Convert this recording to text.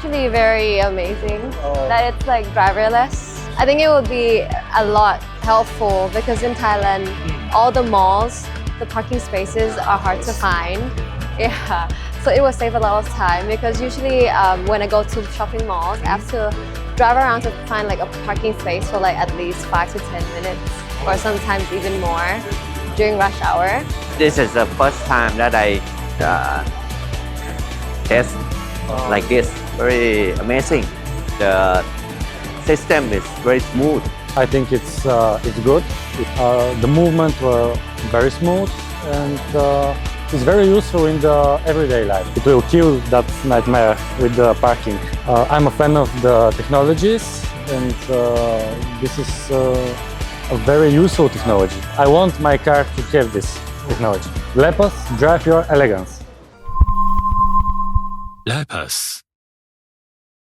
actually very amazing that it's like driverless. I think it would be a lot helpful because in Thailand, all the malls, the parking spaces are hard to find. Yeah, so it will save a lot of time because usually when I go to shopping malls, I have to drive around to find like a parking space for like at least 5 to 10 minutes or sometimes even more during rush hour. This is the first time that I test like this. Very amazing. The system is very smooth. I think it's good. The movement were very smooth and it's very useful in the everyday life. It will kill that nightmare with the parking. I'm a fan of the technologies and this is a very useful technology. I want my car to have this technology. LEPAS, drive your elegance. LEPAS.